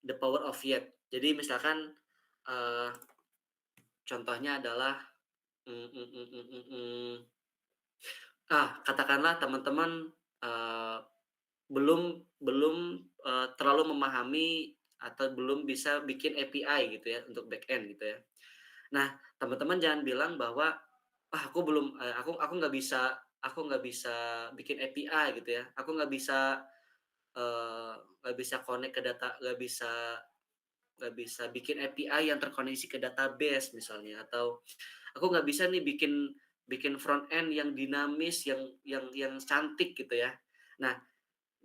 the power of yet. Jadi misalkan, eee, contohnya adalah, mmm mmm mmm mmm mmm mmm, katakanlah teman-teman, eee, belum terlalu memahami atau belum bisa bikin API gitu ya untuk back end gitu ya. Nah, teman-teman jangan bilang bahwa, "Ah, aku nggak bisa bikin API," gitu ya, "Aku nggak bisa connect ke data, nggak bisa bikin API yang terkoneksi ke database," misalnya, atau, "Aku nggak bisa nih bikin bikin front end yang dinamis, yang cantik," gitu ya. Nah,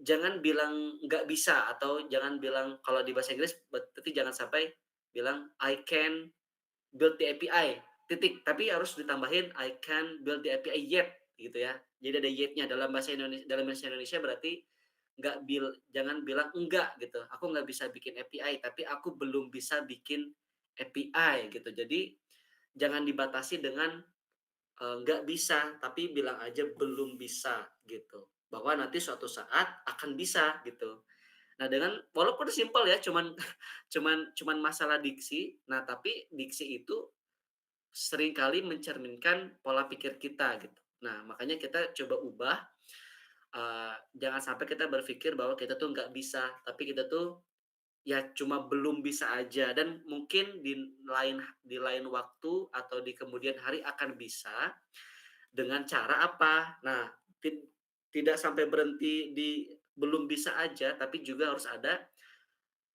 jangan bilang nggak bisa atau jangan bilang kalau di bahasa Inggris berarti jangan sampai bilang, "I can build the API, titik. Tapi harus ditambahin I can build the API yet, gitu ya. Jadi ada yet-nya dalam bahasa Indonesia berarti jangan bilang enggak gitu, aku nggak bisa bikin API, tapi aku belum bisa bikin API gitu. Jadi jangan dibatasi dengan, nggak bisa, tapi bilang aja belum bisa gitu. Bahwa nanti suatu saat akan bisa gitu. Nah, dengan walaupun simpel ya, cuman cuman masalah diksi, nah tapi diksi itu seringkali mencerminkan pola pikir kita gitu. Nah, makanya kita coba ubah, jangan sampai kita berpikir bahwa kita tuh nggak bisa, tapi kita tuh ya cuma belum bisa aja dan mungkin di lain waktu atau di kemudian hari akan bisa dengan cara apa. Nah, tidak sampai berhenti di belum bisa aja, tapi juga harus ada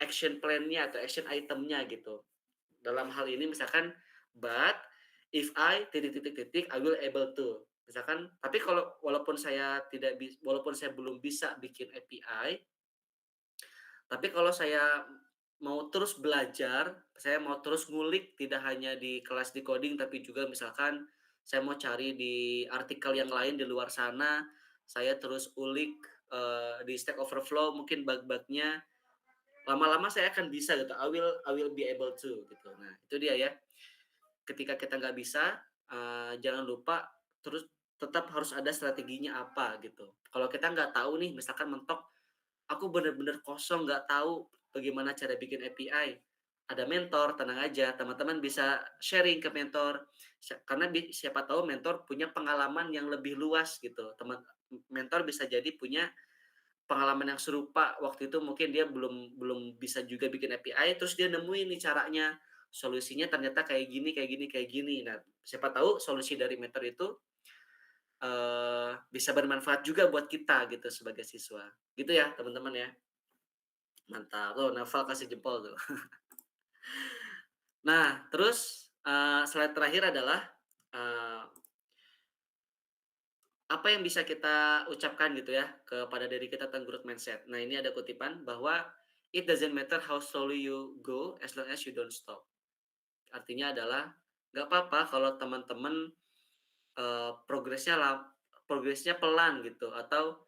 action plan-nya atau action item-nya gitu. Dalam hal ini misalkan, "But if I titik titik titik, I will able to." Misalkan, tapi walaupun saya belum bisa bikin API, tapi kalau saya mau terus belajar, saya mau terus ngulik tidak hanya di kelas di coding, tapi juga misalkan saya mau cari di artikel yang lain di luar sana, saya terus ulik, di Stack Overflow mungkin bug-bugnya, lama-lama saya akan bisa gitu, I will be able to gitu. Nah, itu dia ya. Ketika kita nggak bisa, jangan lupa terus tetap harus ada strateginya apa gitu. Kalau kita nggak tahu nih misalkan mentok, aku bener-bener kosong nggak tahu bagaimana cara bikin API, ada mentor, tenang aja teman-teman bisa sharing ke mentor, karena siapa tahu mentor punya pengalaman yang lebih luas gitu. Mentor bisa jadi punya pengalaman yang serupa, waktu itu mungkin dia belum belum bisa juga bikin API, terus dia nemuin nih caranya, solusinya ternyata kayak gini kayak gini kayak gini. Nah, siapa tahu solusi dari mentor itu, bisa bermanfaat juga buat kita gitu sebagai siswa. Gitu ya teman-teman ya. Mantap, tuh Naval kasih jempol tuh. Nah, terus, slide terakhir adalah, eee, apa yang bisa kita ucapkan gitu ya, kepada diri kita tentang growth mindset. Nah, ini ada kutipan bahwa, "It doesn't matter how slowly you go as long as you don't stop." Artinya adalah, nggak apa-apa kalau teman-teman, eee, progresnya lam progresnya pelan gitu atau,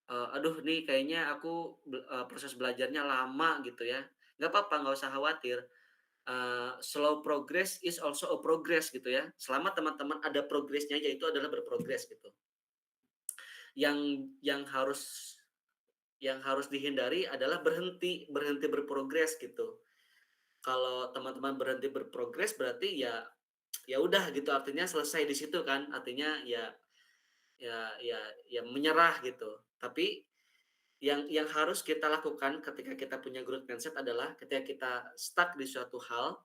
"Aduh nih kayaknya aku proses belajarnya lama," gitu ya. Nggak apa-apa, nggak usah khawatir, slow progress is also a progress gitu ya. Selama teman-teman ada progresnya aja itu adalah berprogres gitu. Yang yang harus dihindari adalah berhenti berhenti berprogres gitu. Kalau teman-teman berhenti berprogres berarti ya udah gitu, artinya selesai di situ kan, artinya ya menyerah gitu. Tapi yang harus kita lakukan ketika kita punya growth mindset adalah ketika kita stuck di suatu hal,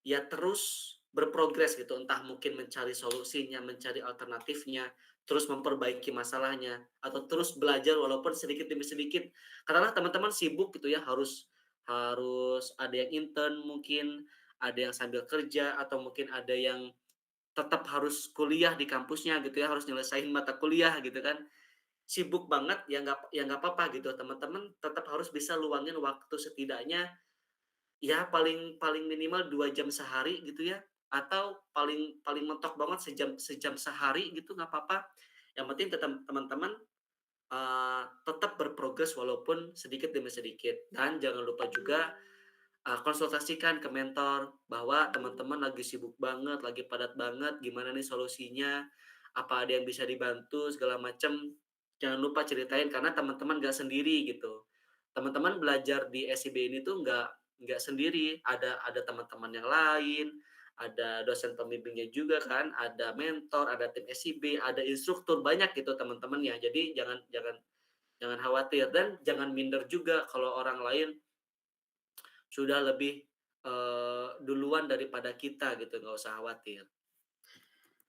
ya terus berprogres gitu, entah mungkin mencari solusinya, mencari alternatifnya, terus memperbaiki masalahnya, atau terus belajar walaupun sedikit demi sedikit. Katakanlah teman-teman sibuk gitu ya, harus harus ada yang intern mungkin, ada yang sambil kerja, atau mungkin ada yang tetap harus kuliah di kampusnya gitu ya, harus nyelesain mata kuliah gitu kan. Sibuk banget, ya nggak apa-apa gitu, teman-teman tetap harus bisa luangin waktu setidaknya, ya paling paling minimal 2 jam sehari gitu ya, atau paling paling mentok banget sejam sejam sehari gitu nggak apa-apa. Yang penting teman-teman, tetap berprogres walaupun sedikit demi sedikit. Dan jangan lupa juga, konsultasikan ke mentor bahwa teman-teman lagi sibuk banget, lagi padat banget, gimana nih solusinya, apa ada yang bisa dibantu segala macam. Jangan lupa ceritain karena teman-teman nggak sendiri gitu. teman-teman belajar di SIB ini tuh nggak sendiri, ada teman-teman yang lain, ada dosen pembimbingnya juga kan, ada mentor, ada tim SIB, ada instruktur, banyak gitu teman-temannya. Jadi jangan jangan jangan khawatir dan jangan minder juga kalau orang lain sudah lebih, duluan daripada kita gitu, nggak usah khawatir.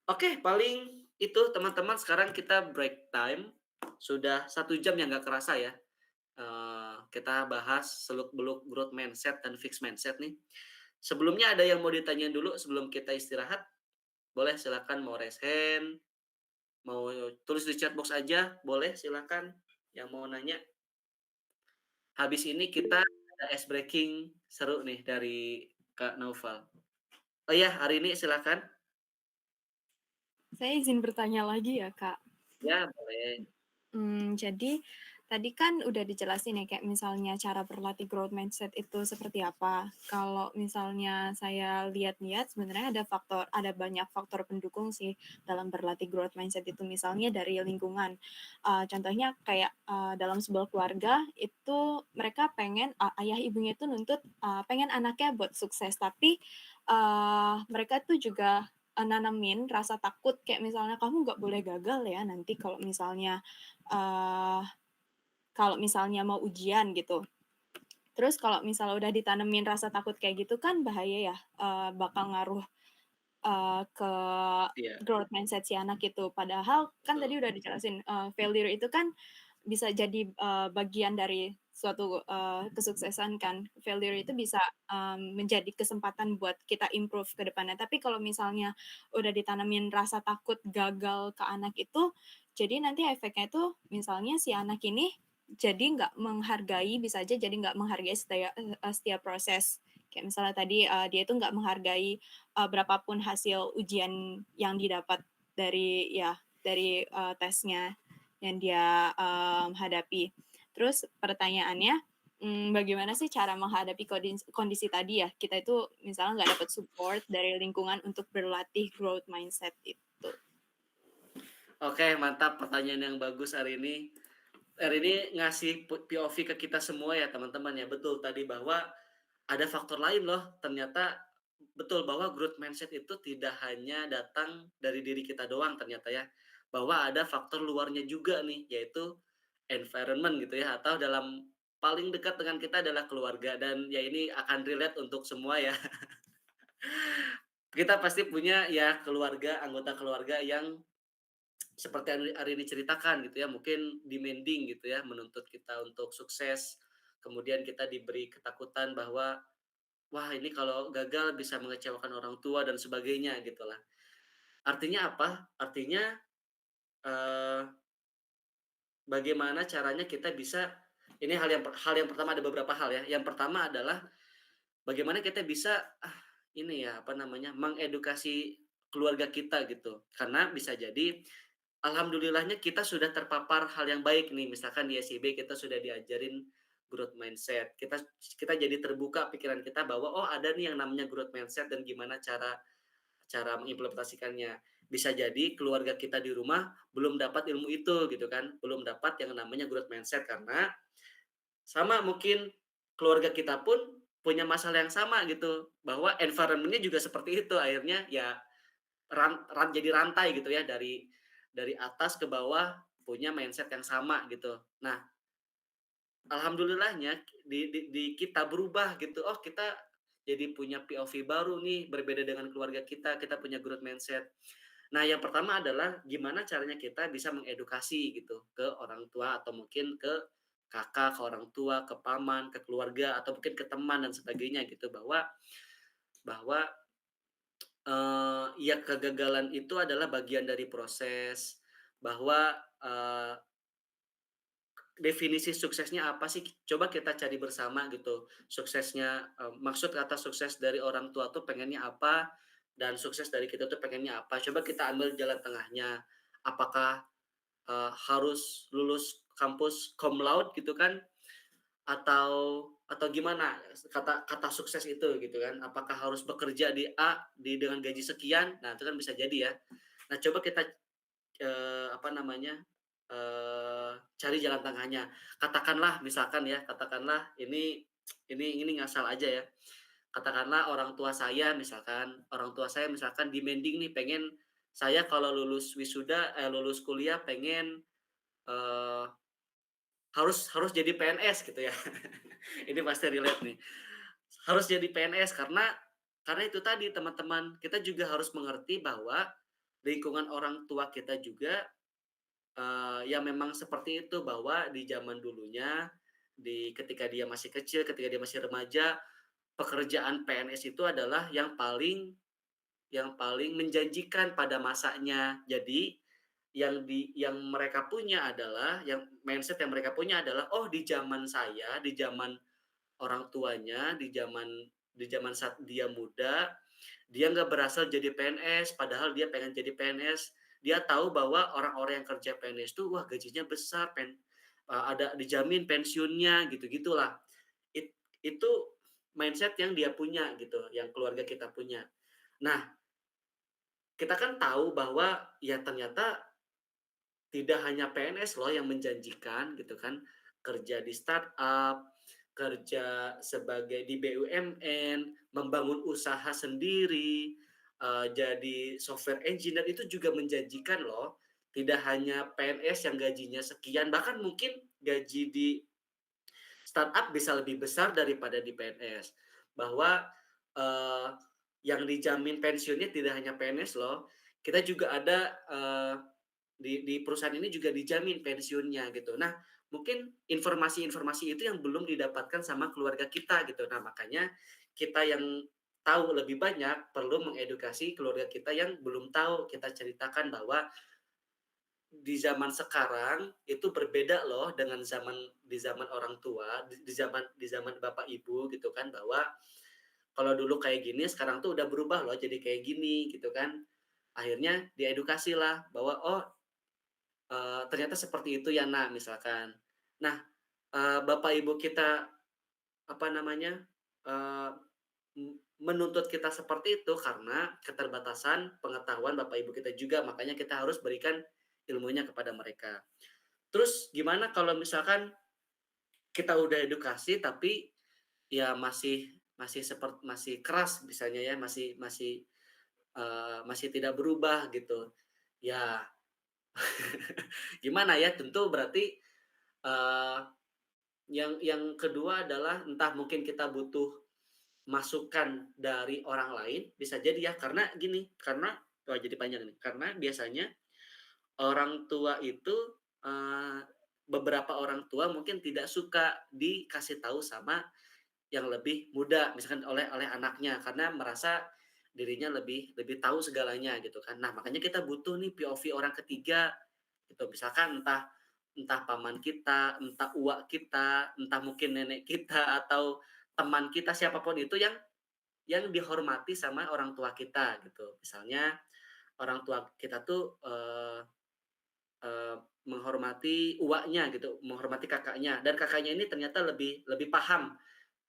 Oke, paling itu teman-teman, sekarang kita break time, sudah 1 jam yang nggak kerasa ya. Kita bahas seluk-beluk growth mindset dan fixed mindset nih. Sebelumnya ada yang mau ditanyain dulu sebelum kita istirahat? Boleh silakan, mau raise hand, mau tulis di chat box aja, boleh silakan yang mau nanya. Habis ini kita ada ice breaking seru nih dari Kak Naufal. Oh iya, hari ini silakan. Saya izin bertanya lagi ya, Kak. Ya, boleh. Jadi tadi kan udah dijelasin ya kayak misalnya cara berlatih growth mindset itu seperti apa. Kalau misalnya saya lihat-lihat sebenarnya ada banyak faktor pendukung sih dalam berlatih growth mindset itu. Misalnya dari lingkungan. Contohnya kayak, dalam sebuah keluarga itu mereka pengen, ayah ibunya itu nuntut, pengen anaknya buat sukses, tapi, mereka tuh juga, nanamin rasa takut kayak misalnya, "Kamu nggak boleh gagal ya nanti eee, kalau misalnya mau ujian gitu." Terus kalau misalnya udah ditanemin rasa takut kayak gitu kan bahaya ya, bakal ngaruh, ke Iya, growth mindset si anak itu. Padahal kan betul. tadi udah dijelasin, failure itu kan bisa jadi, bagian dari suatu, kesuksesan kan. Failure itu bisa, menjadi kesempatan buat kita improve ke depannya. Tapi kalau misalnya udah ditanamin rasa takut gagal ke anak itu, jadi nanti efeknya itu misalnya si anak ini jadi nggak menghargai bisa aja jadi nggak menghargai setiap proses. Kayak misalnya tadi, dia itu nggak menghargai, berapa hasil ujian yang didapat dari tesnya yang dia, hadapi. Terus pertanyaannya, bagaimana sih cara menghadapi kondisi tadi ya, kita itu misalnya nggak dapat support dari lingkungan untuk berlatih growth mindset itu? Oke, mantap pertanyaan yang bagus hari ini. Hari ini ngasih POV ke kita semua ya teman-teman ya. Betul tadi bahwa ada faktor lain loh. Ternyata betul bahwa growth mindset itu tidak hanya datang dari diri kita doang ternyata ya. Bahwa ada faktor luarnya juga nih, yaitu environment gitu ya, atau dalam paling dekat dengan kita adalah keluarga, dan ya ini akan relate untuk semua ya. Kita pasti punya ya keluarga, anggota keluarga yang seperti yang hari ini ceritakan gitu ya, mungkin demanding gitu ya, menuntut kita untuk sukses. Kemudian kita diberi ketakutan bahwa, wah ini kalau gagal bisa mengecewakan orang tua dan sebagainya gitulah. Artinya apa? Artinya, eee, bagaimana caranya kita bisa, ini hal yang pertama, ada beberapa hal ya. Yang pertama adalah bagaimana kita bisa, ini ya, apa namanya, mengedukasi keluarga kita gitu. Karena bisa jadi alhamdulillahnya kita sudah terpapar hal yang baik nih, misalkan di SIB kita sudah diajarin growth mindset. Kita jadi terbuka pikiran kita bahwa, oh ada nih yang namanya growth mindset dan gimana cara cara mengimplementasikannya. Bisa jadi keluarga kita di rumah belum dapat ilmu itu gitu kan, belum dapat yang namanya growth mindset karena sama mungkin keluarga kita pun punya masalah yang sama gitu, bahwa environment-nya juga seperti itu, akhirnya ya ran ran jadi rantai gitu ya, dari atas ke bawah punya mindset yang sama gitu. Nah, alhamdulillahnya di kita berubah gitu, oh kita jadi punya POV baru nih, berbeda dengan keluarga kita punya growth mindset. Nah, yang pertama adalah gimana caranya kita bisa mengedukasi gitu ke orang tua atau mungkin ke kakak, ke orang tua, ke paman, ke keluarga atau mungkin ke teman dan sebagainya gitu, bahwa bahwa ya kegagalan itu adalah bagian dari proses, bahwa, definisi suksesnya apa sih? Coba kita cari bersama gitu. Suksesnya, maksud kata sukses dari orang tua tuh pengennya apa, dan sukses dari kita tuh pengennya apa. Coba kita ambil jalan tengahnya. Apakah, harus lulus kampus cum laude gitu kan, atau gimana kata kata sukses itu gitu kan? Apakah harus bekerja di A, dengan gaji sekian? Nah, itu kan bisa jadi ya. Nah, coba kita, apa namanya, cari jalan tengahnya. Katakanlah misalkan ya, katakanlah ini ngasal aja ya. Katakanlah orang tua saya misalkan demanding nih, pengen saya kalau lulus kuliah pengen, eee, harus jadi PNS gitu ya. Ini pasti relate nih. Harus jadi PNS karena itu tadi teman-teman, kita juga harus mengerti bahwa lingkungan orang tua kita juga, ya memang seperti itu, bahwa di zaman dulunya, ketika dia masih kecil, ketika dia masih remaja, pekerjaan PNS itu adalah yang paling menjanjikan pada masanya. Jadi, yang mereka punya adalah, mindset yang mereka punya adalah, "Oh, di zaman saya, di zaman orang tuanya, di zaman saat dia muda, dia nggak berasal jadi PNS, padahal dia pengen jadi PNS. Dia tahu bahwa orang-orang yang kerja PNS tuh, wah gajinya besar, ada dijamin pensiunnya," gitu-gitulah. Itu mindset yang dia punya gitu, yang keluarga kita punya. Nah, kita kan tahu bahwa ya ternyata tidak hanya PNS loh yang menjanjikan gitu kan, kerja di startup, kerja sebagai di BUMN, membangun usaha sendiri, jadi software engineer itu juga menjanjikan loh. Tidak hanya PNS yang gajinya sekian, bahkan mungkin gaji di startup bisa lebih besar daripada di PNS. Bahwa, eee, yang dijamin pensiunnya tidak hanya PNS loh, kita juga ada, di perusahaan ini juga dijamin pensiunnya gitu. Nah, mungkin informasi-informasi itu yang belum didapatkan sama keluarga kita gitu. Nah, makanya kita yang tahu lebih banyak perlu mengedukasi keluarga kita yang belum tahu. Kita ceritakan bahwa di zaman sekarang itu berbeda loh dengan di zaman orang tua, di zaman bapak ibu gitu kan, bahwa kalau dulu kayak gini, sekarang tuh udah berubah loh jadi kayak gini gitu kan. Akhirnya diedukasi lah bahwa, "Oh, ternyata seperti itu ya Nak," misalkan. Nah, bapak ibu kita, apa namanya, eee, menuntut kita seperti itu karena keterbatasan pengetahuan bapak ibu kita juga, makanya kita harus berikan ilmunya kepada mereka. Terus gimana kalau misalkan kita udah edukasi tapi ya masih keras misalnya ya, masih tidak berubah gitu. Ya gimana ya, tentu berarti, eee, yang kedua adalah entah mungkin kita butuh masukan dari orang lain, bisa jadi ya, karena gini, karena wah jadi panjang nih, karena biasanya orang tua itu, eee, beberapa orang tua mungkin tidak suka dikasih tahu sama yang lebih muda, misalkan oleh anaknya, karena merasa dirinya lebih lebih tahu segalanya gitu kan. Nah, makanya kita butuh nih POV orang ketiga gitu. Misalkan entah entah paman kita, entah uak kita, entah mungkin nenek kita atau teman kita, siapapun itu yang dihormati sama orang tua kita gitu. Misalnya orang tua kita tuh, eee, menghormati uaknya gitu, menghormati kakaknya, dan kakaknya ini ternyata lebih lebih paham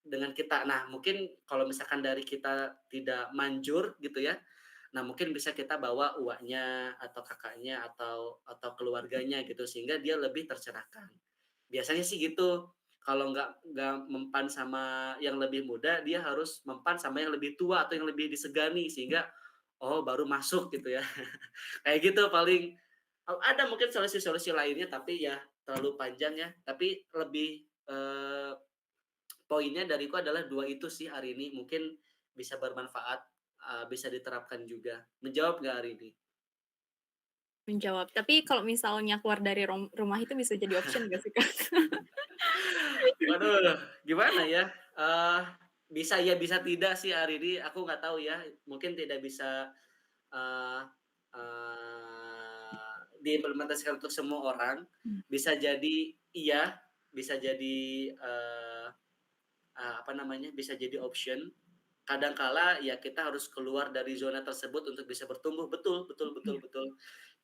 dengan kita. Nah, mungkin kalau misalkan dari kita tidak manjur gitu ya, nah mungkin bisa kita bawa uaknya atau kakaknya atau keluarganya gitu, sehingga dia lebih tercerahkan. Biasanya sih gitu, kalau nggak mempan sama yang lebih muda, dia harus mempan sama yang lebih tua atau yang lebih disegani, sehingga, oh baru masuk gitu ya. Kayak gitu paling. Ada mungkin solusi-solusi lainnya, tapi ya terlalu panjang ya, tapi lebih, poinnya dariku adalah 2 itu sih hari ini, mungkin bisa bermanfaat, bisa diterapkan juga. Menjawab nggak hari ini? Menjawab. Tapi kalau misalnya keluar dari rumah itu bisa jadi option nggak sih, Kak? Waduh, gimana ya, bisa ya bisa tidak sih hari ini, aku nggak tahu ya, mungkin tidak bisa, eee diimplementasikan untuk semua orang. Mmm. Bisa jadi iya, bisa jadi, apa namanya, bisa jadi option. Kadang kala ya kita harus keluar dari zona tersebut untuk bisa bertumbuh, betul betul betul Iya. betul.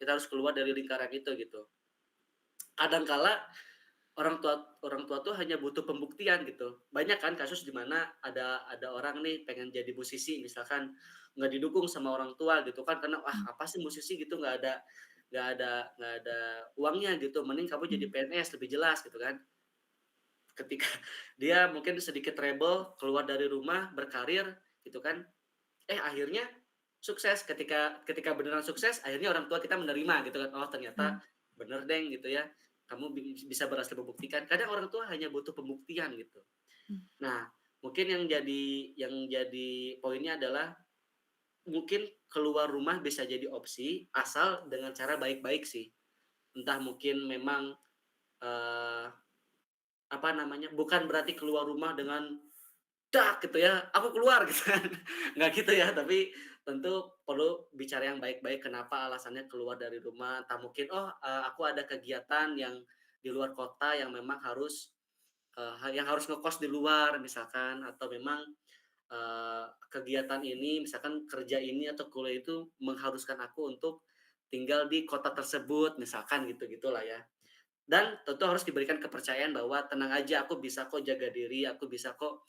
Kita harus keluar dari lingkaran itu gitu. Kadang kala orang tua tuh hanya butuh pembuktian gitu. Banyak kan kasus di mana ada orang nih pengen jadi musisi misalkan, nggak didukung sama orang tua gitu kan, karena, "Wah Mmm. apa sih musisi gitu, nggak ada uangnya gitu, mending kamu jadi Mmm. PNS lebih jelas gitu kan. Ketika dia mungkin sedikit rebel, keluar dari rumah, berkarir gitu kan, akhirnya sukses. Ketika beneran sukses, akhirnya orang tua kita menerima gitu kan, "Oh ternyata Mmm. bener Deng," gitu ya, "kamu bisa berhasil membuktikan." Kadang orang tua hanya butuh pembuktian gitu. Mmm. Nah, mungkin yang jadi poinnya adalah mungkin keluar rumah bisa jadi opsi, asal dengan cara baik-baik sih. Entah mungkin memang, eee, apa namanya, bukan berarti keluar rumah dengan dak gitu ya, "Aku keluar," gitu kan, nggak gitu ya, tapi tentu perlu bicara yang baik-baik kenapa alasannya keluar dari rumah, entah mungkin, "Oh, aku ada kegiatan yang di luar kota yang memang harus ngekos di luar," misalkan, atau memang, kegiatan ini misalkan kerja ini atau kuliah itu mengharuskan aku untuk tinggal di kota tersebut, misalkan gitu-gitulah ya. Dan tentu harus diberikan kepercayaan bahwa, "Tenang aja, aku bisa kok jaga diri, aku bisa kok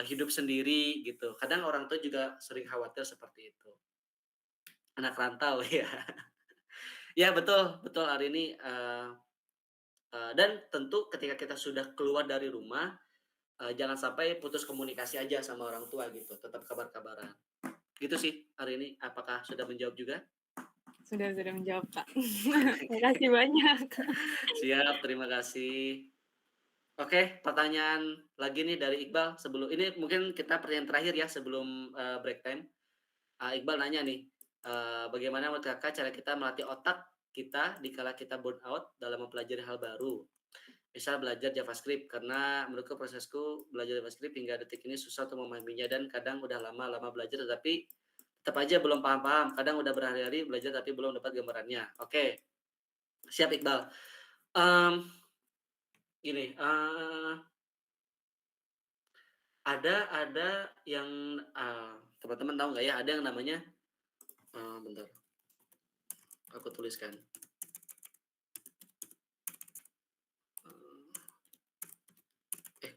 hidup sendiri," gitu. Kadang orang tua juga sering khawatir seperti itu. Anak rantau, ya. Ya betul betul hari ini, dan tentu ketika kita sudah keluar dari rumah, jangan sampai putus komunikasi aja sama orang tua gitu, tetap kabar-kabaran. Gitu sih hari ini. Apakah sudah menjawab juga? Sudah menjawab, Kak. Makasih banyak. Siap, terima kasih. Oke, pertanyaan lagi nih dari Iqbal sebelum ini mungkin kita pertanyaan terakhir ya sebelum, break time. Iqbal nanya nih, bagaimana menurut Kakak cara kita melatih otak kita dikala kita burnout dalam mempelajari hal baru? Misal belajar JavaScript, karena menurutku prosesku belajar JavaScript hingga detik ini susah untuk memahaminya dan kadang udah lama-lama belajar tetapi tetap aja belum paham-paham. Kadang udah berhari-hari belajar tapi belum dapat gambarannya. Oke, siap Iqbal. Mmm, gini, ada yang, teman-teman tahu nggak ya, ada yang namanya, bentar aku tuliskan,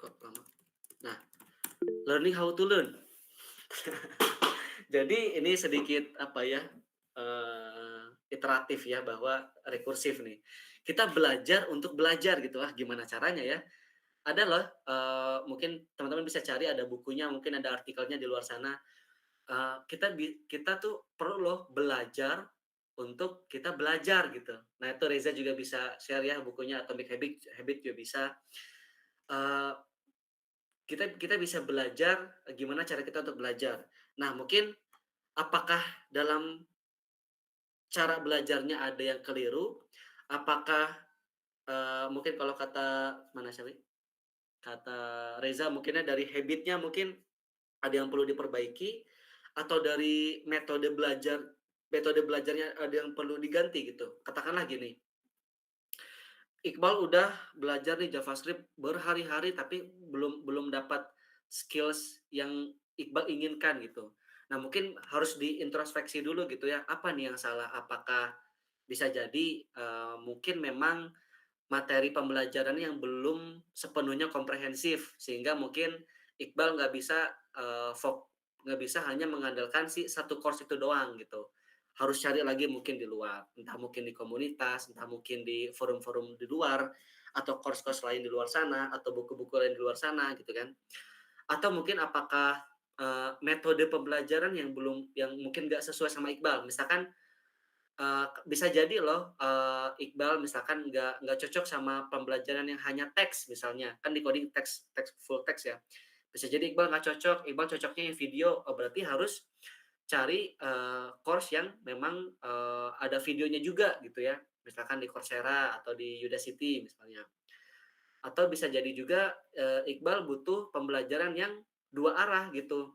kok lama? Nah, learning how to learn. Jadi ini sedikit apa ya, iteratif ya bahwa rekursif nih. Kita belajar untuk belajar gitu, gimana caranya ya? Ada loh, mungkin teman-teman bisa cari ada bukunya, mungkin ada artikelnya di luar sana. Kita tuh perlu loh belajar untuk kita belajar gitu. Nah itu Reza juga bisa share ya bukunya Atomic Habit Habit juga bisa. Eee, kita bisa belajar, gimana cara kita untuk belajar. Nah mungkin apakah dalam cara belajarnya ada yang keliru? Apakah, mungkin kalau kata mana sorry, kata Reza mungkinnya dari habit-nya mungkin ada yang perlu diperbaiki, atau dari metode belajarnya ada yang perlu diganti gitu. Katakanlah gini, Iqbal udah belajar nih JavaScript berhari-hari tapi belum belum dapat skills yang Iqbal inginkan gitu. Nah mungkin harus diintrospeksi dulu gitu ya, apa nih yang salah? Apakah bisa jadi, mungkin memang materi pembelajaran yang belum sepenuhnya komprehensif, sehingga mungkin Iqbal nggak bisa hanya mengandalkan si satu course itu doang gitu. Harus cari lagi mungkin di luar, entah mungkin di komunitas, entah mungkin di forum-forum di luar, atau course-course lain di luar sana, atau buku-buku lain di luar sana gitu kan. Atau mungkin apakah, metode pembelajaran yang mungkin nggak sesuai sama Iqbal. Misalkan bisa jadi loh, Iqbal misalkan nggak cocok sama pembelajaran yang hanya teks misalnya, kan di coding teks teks full teks ya. Bisa jadi Iqbal nggak cocok, Iqbal cocoknya yang video, oh berarti harus cari, course yang memang, ada videonya juga gitu ya, misalkan di Coursera atau di Udacity misalnya. Atau bisa jadi juga, Iqbal butuh pembelajaran yang 2 arah gitu.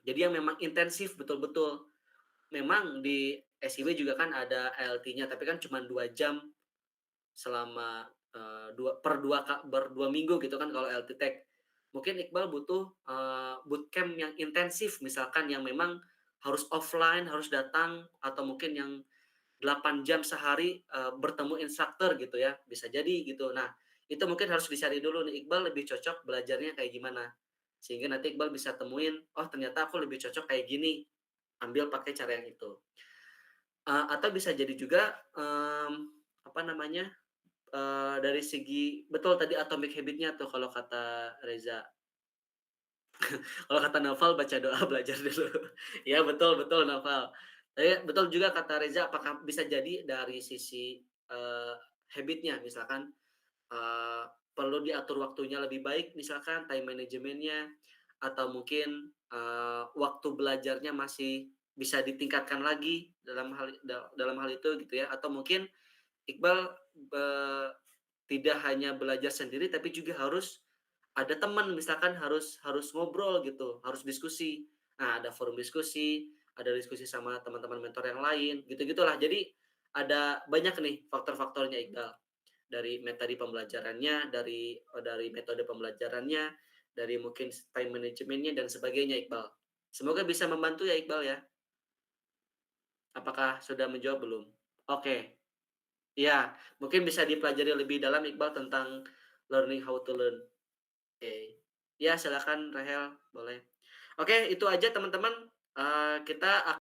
Jadi yang memang intensif betul-betul. Memang di SIW juga kan ada ALT-nya, tapi kan cuma 2 jam selama, per 2 minggu gitu kan kalau LT Tech. Mungkin Iqbal butuh, bootcamp yang intensif misalkan yang memang harus offline, harus datang, atau mungkin yang 8 jam sehari, bertemu instruktur gitu ya, bisa jadi gitu. Nah, itu mungkin harus dicari dulu nih, Iqbal lebih cocok belajarnya kayak gimana. Sehingga nanti Iqbal bisa temuin, "Oh ternyata aku lebih cocok kayak gini," ambil pakai cara yang itu. atau bisa jadi juga, apa namanya, dari segi betul tadi atomic habit-nya tuh kalau kata Reza. Kalau kata Naufal baca doa belajar dulu. Ya betul betul Naufal. Tapi betul juga kata Reza apakah bisa jadi dari sisi, habit-nya misalkan, perlu diatur waktunya lebih baik misalkan time management-nya, atau mungkin, waktu belajarnya masih bisa ditingkatkan lagi dalam hal itu gitu ya, atau mungkin Iqbal, eee, tidak hanya belajar sendiri tapi juga harus ada teman misalkan harus harus ngobrol gitu, harus diskusi. Nah, ada forum diskusi, ada diskusi sama teman-teman mentor yang lain, gitu-gitulah. Jadi ada banyak nih faktor-faktornya Iqbal. Dari metode pembelajarannya, dari metode pembelajarannya, dari mungkin time manajemennya dan sebagainya Iqbal. Semoga bisa membantu ya Iqbal ya. Apakah sudah menjawab belum? Oke. Iya, mungkin bisa dipelajari lebih dalam Iqbal tentang learning how to learn. Oke. Ya silakan Rahel, boleh. Oke, itu aja teman-teman, kita